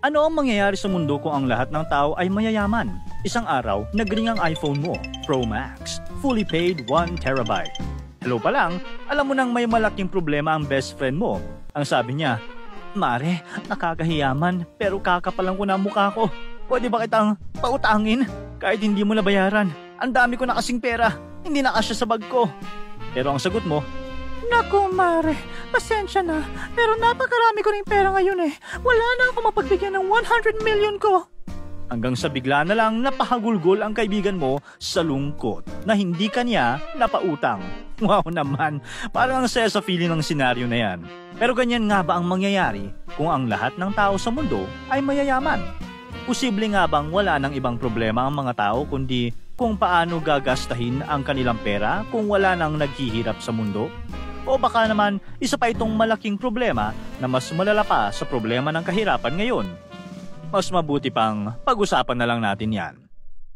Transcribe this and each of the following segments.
Ano ang mangyayari sa mundo kung ang lahat ng tao ay mayayaman? Isang araw, nagring ang iPhone mo, Pro Max, fully paid 1 terabyte. Hello pa lang, alam mo nang may malaking problema ang best friend mo. Ang sabi niya, "Mare, nakakahiyaman pero kakapalan ko na ang mukha ko. Pwede ba kitang pautangin? Kahit hindi mo nabayaran. Ang dami ko na kasing pera, hindi na kasya sa bag ko." Pero ang sagot mo, "Naku, Mare, pasensya na, pero napakarami ko rin pera ngayon eh. Wala na ako mapagbigyan ng 100 million ko." Hanggang sa bigla na lang napahagulgol ang kaibigan mo sa lungkot na hindi kanya napautang. Wow naman, parang ang saya sa feeling ng senaryo na yan. Pero ganyan nga ba ang mangyayari kung ang lahat ng tao sa mundo ay mayayaman? Posible nga bang wala nang ibang problema ang mga tao kundi kung paano gagastahin ang kanilang pera kung wala nang naghihirap sa mundo? O baka naman isa pa itong malaking problema na mas malala pa sa problema ng kahirapan ngayon? Mas mabuti pang pag-usapan na lang natin yan.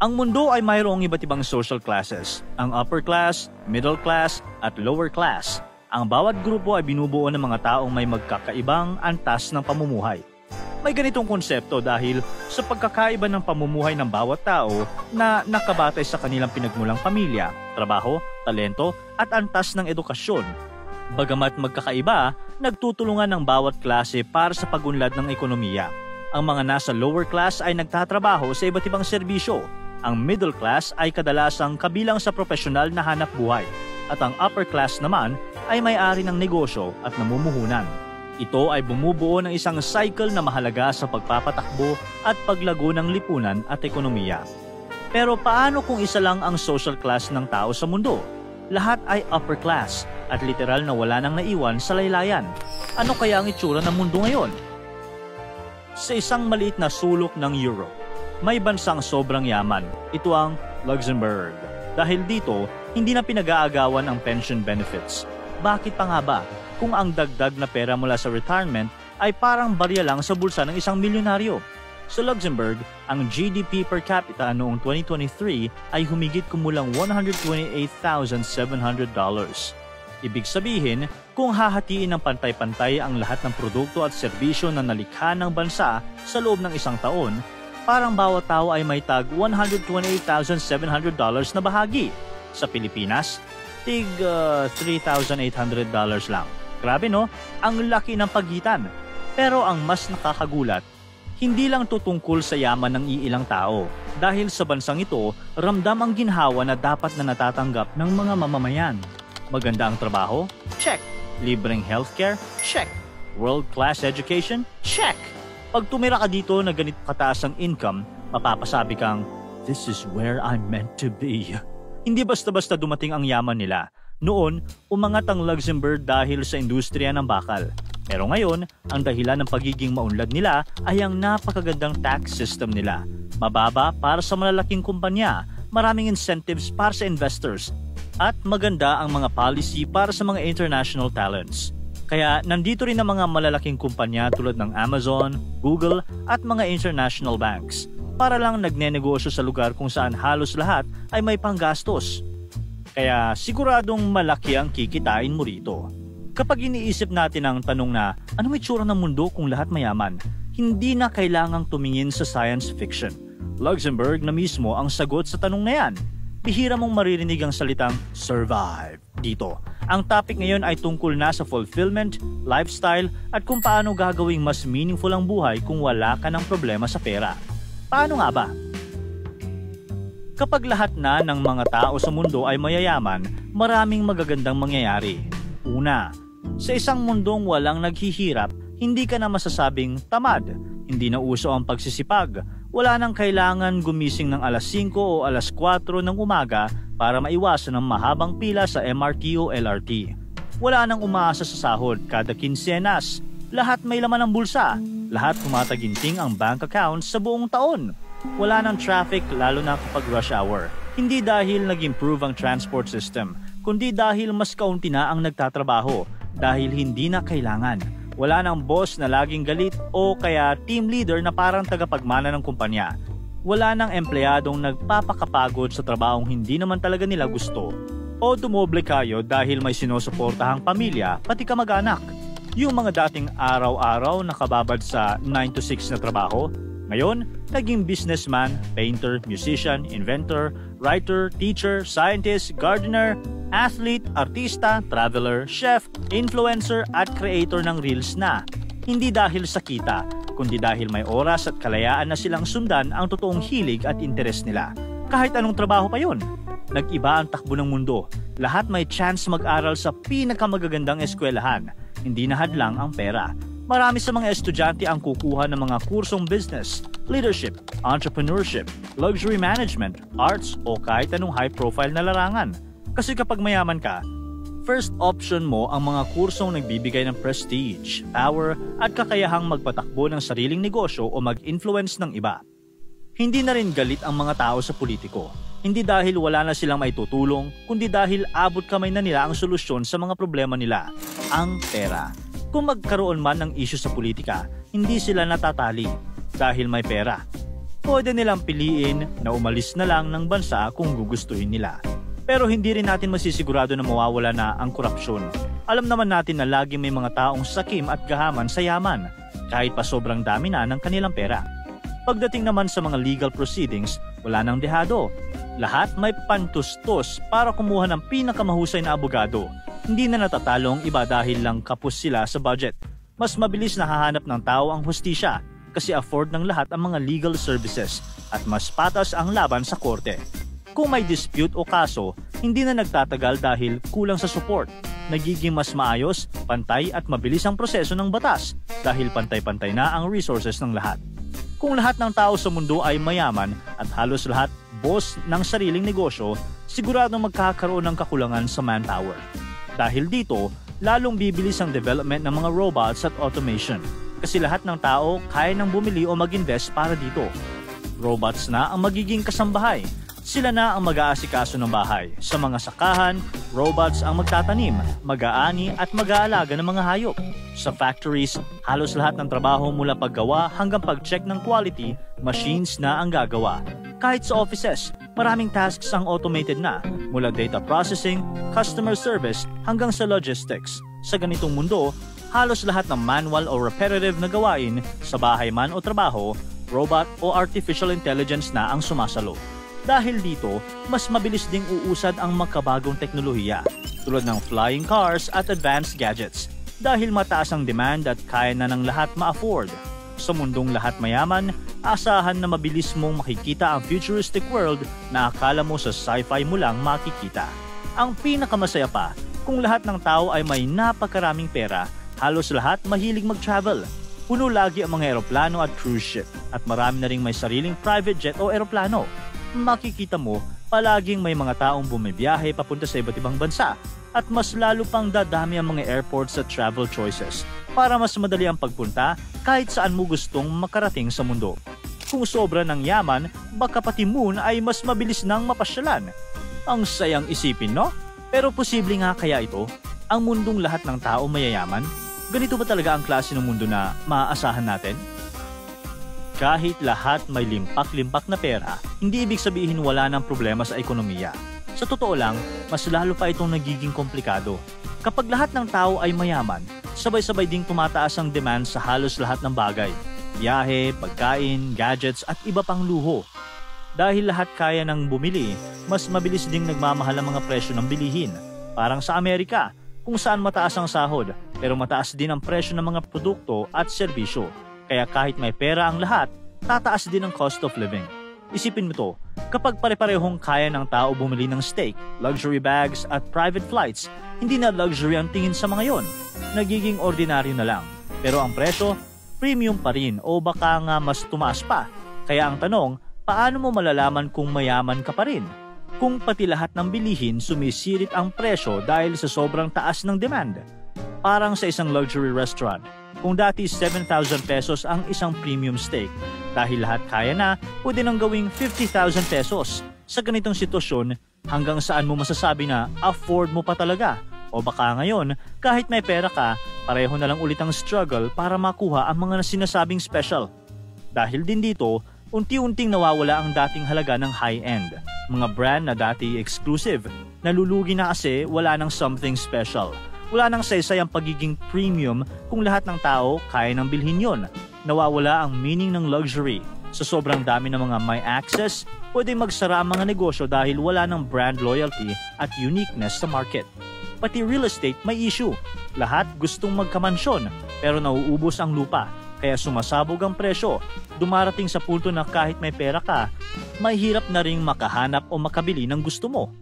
Ang mundo ay mayroong iba't ibang social classes, ang upper class, middle class, at lower class. Ang bawat grupo ay binubuo ng mga taong may magkakaibang antas ng pamumuhay. May ganitong konsepto dahil sa pagkakaiba ng pamumuhay ng bawat tao na nakabatay sa kanilang pinagmulang pamilya, trabaho, talento, at antas ng edukasyon. Bagamat magkakaiba, nagtutulungan ng bawat klase para sa pagunlad ng ekonomiya. Ang mga nasa lower class ay nagtatrabaho sa iba't ibang serbisyo. Ang middle class ay kadalasang kabilang sa profesional na hanap buhay. At ang upper class naman ay may-ari ng negosyo at namumuhunan. Ito ay bumubuo ng isang cycle na mahalaga sa pagpapatakbo at paglago ng lipunan at ekonomiya. Pero paano kung isa lang ang social class ng tao sa mundo? Lahat ay upper class at literal na wala nang naiwan sa laylayan. Ano kaya ang itsura ng mundo ngayon? Sa isang maliit na sulok ng Europe, may bansang sobrang yaman. Ito ang Luxembourg. Dahil dito, hindi na pinag-aagawan ang pension benefits. Bakit pa nga ba? Kung ang dagdag na pera mula sa retirement ay parang barya lang sa bulsa ng isang milyonaryo. Sa Luxembourg, ang GDP per capita noong 2023 ay humigit kumulang $128,700. Ibig sabihin, kung hahatiin ng pantay-pantay ang lahat ng produkto at serbisyo na nalikha ng bansa sa loob ng isang taon, parang bawat tao ay may tag $128,700 na bahagi. Sa Pilipinas, tig $3,800 lang. Grabe no? Ang laki ng pagitan. Pero ang mas nakakagulat, hindi lang tutungkol sa yaman ng iilang tao. Dahil sa bansang ito, ramdam ang ginhawa na dapat na natatanggap ng mga mamamayan. Maganda ang trabaho? Check. Libreng healthcare? Check. World-class education? Check. Pag tumira ka dito na ganito kataas ang income, mapapasabi kang, "This is where I'm meant to be." Hindi basta-basta dumating ang yaman nila. Noon, umangat ang Luxembourg dahil sa industriya ng bakal. Pero ngayon, ang dahilan ng pagiging maunlad nila ay ang napakagandang tax system nila. Mababa para sa malalaking kumpanya, maraming incentives para sa investors, at maganda ang mga policy para sa mga international talents. Kaya nandito rin ang mga malalaking kumpanya tulad ng Amazon, Google at mga international banks para lang nagnenegosyo sa lugar kung saan halos lahat ay may panggastos. Kaya siguradong malaki ang kikitain mo rito. Kapag iniisip natin ang tanong na anong itsura ng mundo kung lahat mayaman, hindi na kailangang tumingin sa science fiction. Luxembourg na mismo ang sagot sa tanong na yan. Bihira mong maririnig ang salitang survive dito. Ang topic ngayon ay tungkol na sa fulfillment, lifestyle at kung paano gagawing mas meaningful ang buhay kung wala ka ng problema sa pera. Paano nga ba? Kapag lahat na ng mga tao sa mundo ay mayayaman, maraming magagandang mangyayari. Una, sa isang mundong walang naghihirap, hindi ka na masasabing tamad. Hindi na uso ang pagsisipag. Wala nang kailangan gumising ng alas 5 o alas 4 ng umaga para maiwasan ang mahabang pila sa MRT o LRT. Wala nang umaasa sa sahod kada kinsenas. Lahat may laman ng bulsa. Lahat tumataginting ang bank account sa buong taon. Wala nang traffic lalo na kapag rush hour. Hindi dahil nag-improve ang transport system, kundi dahil mas kaunti na ang nagtatrabaho dahil hindi na kailangan. Wala nang boss na laging galit o kaya team leader na parang tagapagmana ng kumpanya. Wala nang empleyadong nagpapakapagod sa trabahong hindi naman talaga nila gusto. O dumoble kayo dahil may sinusuportahang pamilya pati kamag-anak. Yung mga dating araw-araw nakababad sa 9 to 6 na trabaho, ngayon, naging businessman, painter, musician, inventor, writer, teacher, scientist, gardener, athlete, artista, traveler, chef, influencer at creator ng reels na. Hindi dahil sa kita, kundi dahil may oras at kalayaan na silang sundan ang totoong hilig at interes nila. Kahit anong trabaho pa yun. Nag-iba ang takbo ng mundo. Lahat may chance mag-aral sa pinakamagagandang eskwelahan. Hindi na hadlang ang pera. Marami sa mga estudyante ang kukuha ng mga kursong business, leadership, entrepreneurship, luxury management, arts o kahit anong high-profile na larangan. Kasi kapag mayaman ka, first option mo ang mga kursong nagbibigay ng prestige, power at kakayahang magpatakbo ng sariling negosyo o mag-influence ng iba. Hindi na rin galit ang mga tao sa politiko. Hindi dahil wala na silang maitutulong, kundi dahil abot kamay na nila ang solusyon sa mga problema nila, ang pera. Kung magkaroon man ng issue sa politika, hindi sila natatali dahil may pera. Pwede nilang piliin na umalis na lang ng bansa kung gugustuhin nila. Pero hindi rin natin masisigurado na mawawala na ang korupsyon. Alam naman natin na lagi may mga taong sakim at gahaman sa yaman, kahit pa sobrang dami na ng kanilang pera. Pagdating naman sa mga legal proceedings, wala nang dehado. Lahat may pantustos para kumuha ng pinakamahusay na abogado. Hindi na natatalo ang iba dahil lang kapos sila sa budget. Mas mabilis na hahanap ng tao ang hustisya kasi afford ng lahat ang mga legal services at mas patas ang laban sa korte. Kung may dispute o kaso, hindi na nagtatagal dahil kulang sa support. Nagiging mas maayos, pantay at mabilis ang proseso ng batas dahil pantay-pantay na ang resources ng lahat. Kung lahat ng tao sa mundo ay mayaman at halos lahat boss ng sariling negosyo, siguradong magkakaroon ng kakulangan sa manpower. Dahil dito, lalong bibilis ang development ng mga robots at automation kasi lahat ng tao kaya nang bumili o mag-invest para dito. Robots na ang magiging kasambahay. Sila na ang mag-aasikaso ng bahay. Sa mga sakahan, robots ang magtatanim, mag-aani at mag-aalaga ng mga hayop. Sa factories, halos lahat ng trabaho mula paggawa hanggang pag-check ng quality, machines na ang gagawa. Kahit sa offices, maraming tasks ang automated na, mula data processing, customer service hanggang sa logistics. Sa ganitong mundo, halos lahat ng manual o repetitive na gawain, sa bahay man o trabaho, robot o artificial intelligence na ang sumasalo. Dahil dito, mas mabilis ding uusad ang makabagong teknolohiya tulad ng flying cars at advanced gadgets dahil mataas ang demand at kaya na ng lahat ma-afford. Sa mundong lahat mayaman, asahan na mabilis mong makikita ang futuristic world na akala mo sa sci-fi mo lang makikita. Ang pinakamasaya pa, kung lahat ng tao ay may napakaraming pera, halos lahat mahilig mag-travel. Puno lagi ang mga eroplano at cruise ship at marami na ring may sariling private jet o eroplano. Makikita mo, palaging may mga taong bumibiyahe papunta sa iba't ibang bansa at mas lalo pang dadami ang mga airports at travel choices para mas madali ang pagpunta kahit saan mo gustong makarating sa mundo. Kung sobra ng yaman, baka pati moon ay mas mabilis nang mapasyalan. Ang sayang isipin, no? Pero posible nga kaya ito? Ang mundong lahat ng tao mayayaman? Ganito ba talaga ang klase ng mundo na maaasahan natin? Kahit lahat may limpak-limpak na pera, hindi ibig sabihin wala ng problema sa ekonomiya. Sa totoo lang, mas lalo pa itong nagiging komplikado. Kapag lahat ng tao ay mayaman, sabay-sabay ding tumataas ang demand sa halos lahat ng bagay. Biyahe, pagkain, gadgets at iba pang luho. Dahil lahat kaya nang bumili, mas mabilis ding nagmamahal ang mga presyo ng bilihin. Parang sa Amerika, kung saan mataas ang sahod, pero mataas din ang presyo ng mga produkto at serbisyo. Kaya kahit may pera ang lahat, tataas din ang cost of living. Isipin mo to, kapag pare-parehong kaya ng tao bumili ng steak, luxury bags at private flights, hindi na luxury ang tingin sa mga yon. Nagiging ordinaryo na lang. Pero ang presyo, premium pa rin o baka nga mas tumaas pa. Kaya ang tanong, paano mo malalaman kung mayaman ka pa rin? Kung pati lahat ng bilihin sumisirit ang presyo dahil sa sobrang taas ng demand. Parang sa isang luxury restaurant. Kung dati 7,000 pesos ang isang premium steak, dahil lahat kaya na, pwede nang gawing 50,000 pesos. Sa ganitong sitwasyon, hanggang saan mo masasabi na afford mo pa talaga? O baka ngayon, kahit may pera ka, pareho na lang ulit ang struggle para makuha ang mga sinasabing special. Dahil din dito, unti-unting nawawala ang dating halaga ng high-end. Mga brand na dati exclusive, nalulugi na kasi wala ng something special. Wala nang saysay ang pagiging premium kung lahat ng tao kaya nang bilhin yon. Nawawala ang meaning ng luxury. Sa sobrang dami ng mga may access, pwede magsara ang mga negosyo dahil wala ng brand loyalty at uniqueness sa market. Pati real estate may issue. Lahat gustong magkamansyon pero nauubos ang lupa, kaya sumasabog ang presyo. Dumarating sa punto na kahit may pera ka, may hirap na ring makahanap o makabili ng gusto mo.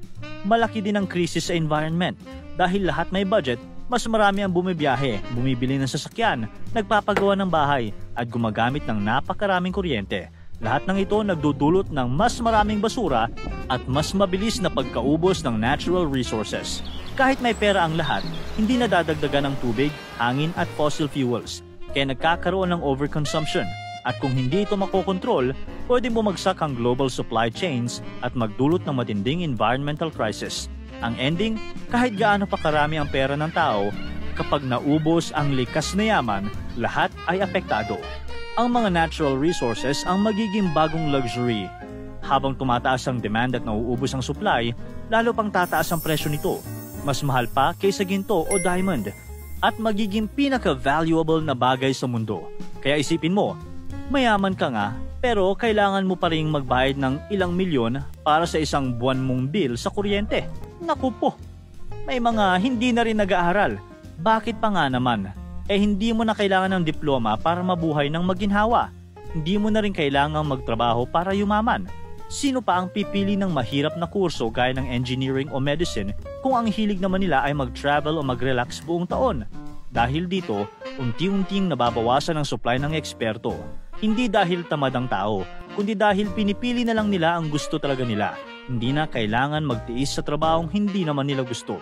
Malaki din ang krisis sa environment. Dahil lahat may budget, mas marami ang bumibiyahe, bumibili ng sasakyan, nagpapagawa ng bahay, at gumagamit ng napakaraming kuryente. Lahat ng ito nagdudulot ng mas maraming basura at mas mabilis na pagkaubos ng natural resources. Kahit may pera ang lahat, hindi nadadagdagan ng tubig, hangin at fossil fuels, kaya nagkakaroon ng overconsumption. At kung hindi ito makokontrol, pwedeng bumagsak ang global supply chains at magdulot ng matinding environmental crisis. Ang ending, kahit gaano pa karami ang pera ng tao, kapag naubos ang likas na yaman, lahat ay apektado. Ang mga natural resources ang magiging bagong luxury. Habang tumataas ang demand at nauubos ang supply, lalo pang tataas ang presyo nito. Mas mahal pa kaysa ginto o diamond. At magiging pinaka-valuable na bagay sa mundo. Kaya isipin mo, mayaman ka nga, pero kailangan mo pa ring magbayad ng ilang milyon para sa isang buwan mong bill sa kuryente. Naku po, may mga hindi na rin nag-aaral. Bakit pa nga naman? Hindi mo na kailangan ng diploma para mabuhay ng maginhawa. Hindi mo na rin kailangang magtrabaho para yumaman. Sino pa ang pipili ng mahirap na kurso gaya ng engineering o medicine kung ang hilig naman nila ay mag-travel o mag-relax buong taon? Dahil dito, unti-unting nababawasan ang supply ng eksperto. Hindi dahil tamad ang tao, kundi dahil pinipili na lang nila ang gusto talaga nila. Hindi na kailangan magtiis sa trabahong hindi naman nila gusto.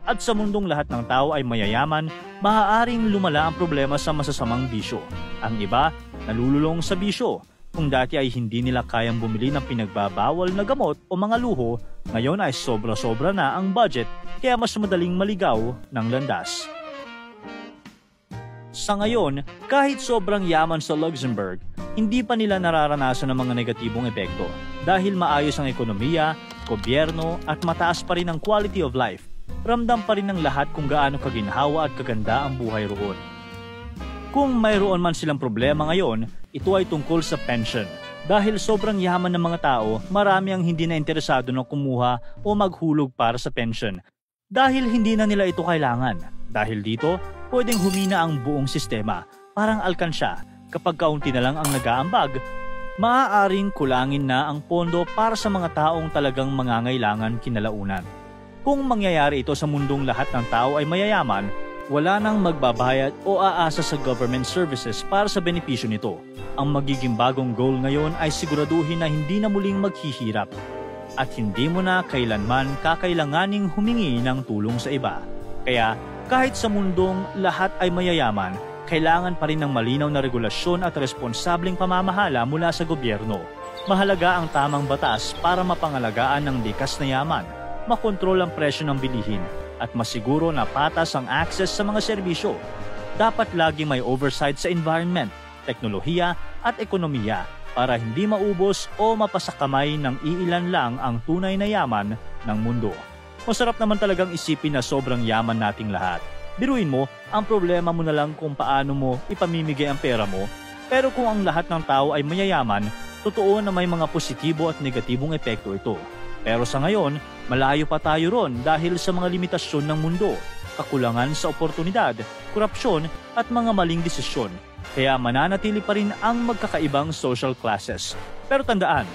At sa mundong lahat ng tao ay mayayaman, maaaring lumala ang problema sa masasamang bisyo. Ang iba, nalululong sa bisyo. Kung dati ay hindi nila kayang bumili ng pinagbabawal na gamot o mga luho, ngayon ay sobra-sobra na ang budget kaya mas madaling maligaw ng landas. Sa ngayon, kahit sobrang yaman sa Luxembourg, hindi pa nila nararanasan ang mga negatibong epekto dahil maayos ang ekonomiya, gobyerno at mataas pa rin ang quality of life. Ramdam pa rin ng lahat kung gaano kaginhawa at kaganda ang buhay roon. Kung mayroon man silang problema ngayon, ito ay tungkol sa pension. Dahil sobrang yaman ng mga tao, marami ang hindi na interesado na kumuha o maghulog para sa pension. Dahil hindi na nila ito kailangan. Dahil dito, pwedeng humina ang buong sistema. Parang alkansya, kapag kaunti na lang ang nag-aambag, maaaring kulangin na ang pondo para sa mga taong talagang mangangailangan kinalaunan. Kung mangyayari ito sa mundong lahat ng tao ay mayayaman, wala nang magbabayad o aasa sa government services para sa benepisyo nito. Ang magiging bagong goal ngayon ay siguraduhin na hindi na muling maghihirap at hindi mo na kailanman kakailanganing humingi ng tulong sa iba. Kaya kahit sa mundong lahat ay mayayaman, kailangan pa rin ng malinaw na regulasyon at responsableng pamamahala mula sa gobyerno. Mahalaga ang tamang batas para mapangalagaan ng likas na yaman, makontrol ang presyo ng bilihin, at masiguro na patas ang access sa mga serbisyo. Dapat lagi may oversight sa environment, teknolohiya at ekonomiya para hindi maubos o mapasakamay ng iilan lang ang tunay na yaman ng mundo. Masarap naman talagang isipin na sobrang yaman nating lahat. Biruin mo, ang problema mo na lang kung paano mo ipamimigay ang pera mo. Pero kung ang lahat ng tao ay mayayaman, totoo na may mga positibo at negatibong epekto ito. Pero sa ngayon, malayo pa tayo ron dahil sa mga limitasyon ng mundo, kakulangan sa oportunidad, korupsyon at mga maling desisyon. Kaya mananatili pa rin ang magkakaibang social classes. Pero tandaan,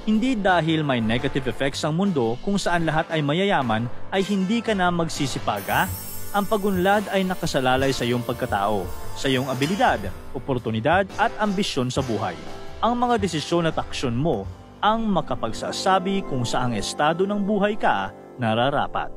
hindi dahil may negative effects ang mundo kung saan lahat ay mayayaman ay hindi ka na magsisipaga. Ang pagunlad ay nakasalalay sa iyong pagkatao, sa iyong abilidad, oportunidad at ambisyon sa buhay. Ang mga desisyon at aksyon mo ang makapagsasabi kung saang estado ng buhay ka nararapat.